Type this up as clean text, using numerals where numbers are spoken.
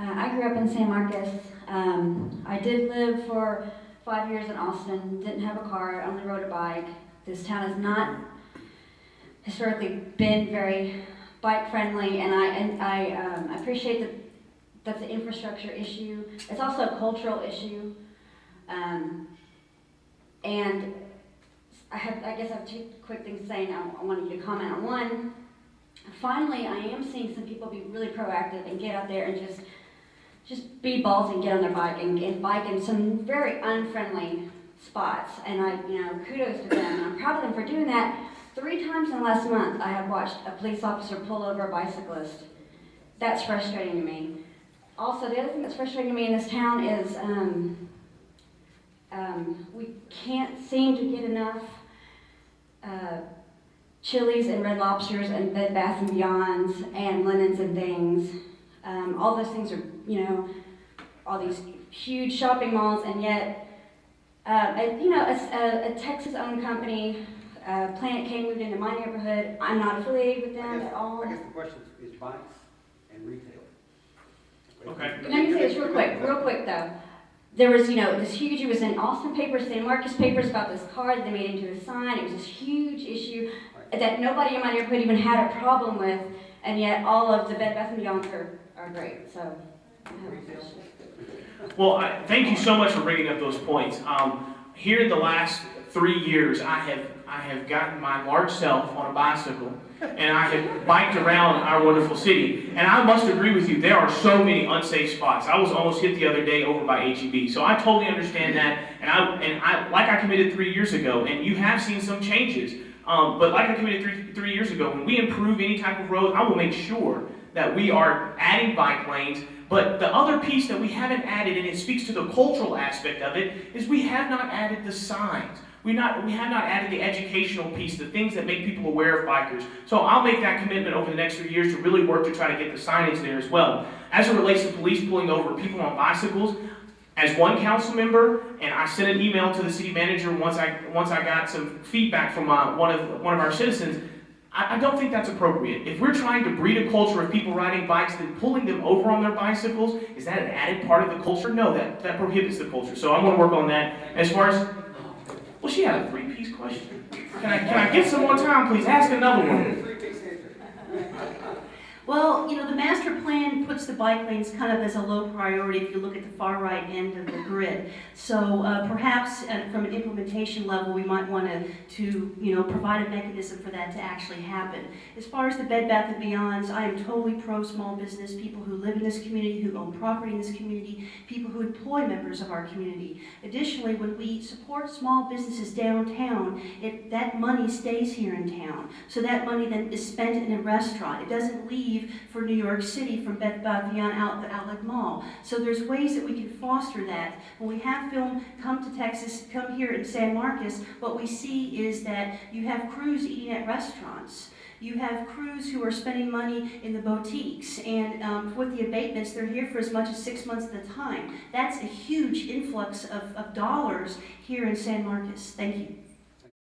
I grew up in San Marcos. I did live for 5 years in Austin, didn't have a car, only rode a bike. This town has not historically been very bike friendly, and I appreciate that that's an infrastructure issue. It's also a cultural issue. And I guess I have two quick things to say, and I wanted you to comment on. One, finally, I am seeing some people be really proactive and get out there and just be ballsy and get on their bike and bike in some very unfriendly spots. And kudos to them. And I'm proud of them for doing that. 3 times in the last month, I have watched a police officer pull over a bicyclist. That's frustrating to me. Also, the other thing that's frustrating to me in this town is we can't seem to get enough Chili's and Red Lobsters and Bed Bath & Beyonds and Linens and things. All those things are, all these huge shopping malls, and yet, a Texas-owned company, Planet K, moved into my neighborhood. I'm not affiliated with them at all. I guess the question is bikes and retail. Okay. Let me say this real quick though. There was, this huge, it was in Austin papers, San Marcos papers about this car that they made into a sign. It was this huge issue that nobody in my neighborhood even had a problem with, and yet all of the Bed Bath & Beyonds are great, so. Well, thank you so much for bringing up those points. Here in the last 3 years, I have gotten my large self on a bicycle, and I have biked around our wonderful city. And I must agree with you, there are so many unsafe spots. I was almost hit the other day over by HEB. So I totally understand that, and I like I committed 3 years ago, and you have seen some changes. But like I committed three years ago, when we improve any type of road, I will make sure that we are adding bike lanes. But the other piece that we haven't added, and it speaks to the cultural aspect of it, is we have not added the signs. We have not added the educational piece, the things that make people aware of bikers. So I'll make that commitment over the next 3 years to really work to try to get the signage there as well. As it relates to police pulling over people on bicycles, as one council member, and I sent an email to the city manager once I got some feedback from one of our citizens, I don't think that's appropriate. If we're trying to breed a culture of people riding bikes, then pulling them over on their bicycles, is that an added part of the culture? No, that prohibits the culture. So I'm going to work on that. As far as, well, she had a 3-piece question. Can I get some more time, please? Ask another one. Well, the master plan puts the bike lanes kind of as a low priority if you look at the far right end of the grid. So perhaps from an implementation level, we might want to provide a mechanism for that to actually happen. As far as the Bed Bath & Beyonds, I am totally pro small business, people who live in this community, who own property in this community, people who employ members of our community. Additionally, when we support small businesses downtown, that money stays here in town. So that money then is spent in a restaurant. It doesn't leave for New York City from Bed Bath & Beyond out the outlet mall. So there's ways that we can foster that. When we have film come to Texas, come here in San Marcos, what we see is that you have crews eating at restaurants. You have crews who are spending money in the boutiques, and with the abatements, they're here for as much as 6 months at a time. That's a huge influx of dollars here in San Marcos. Thank you.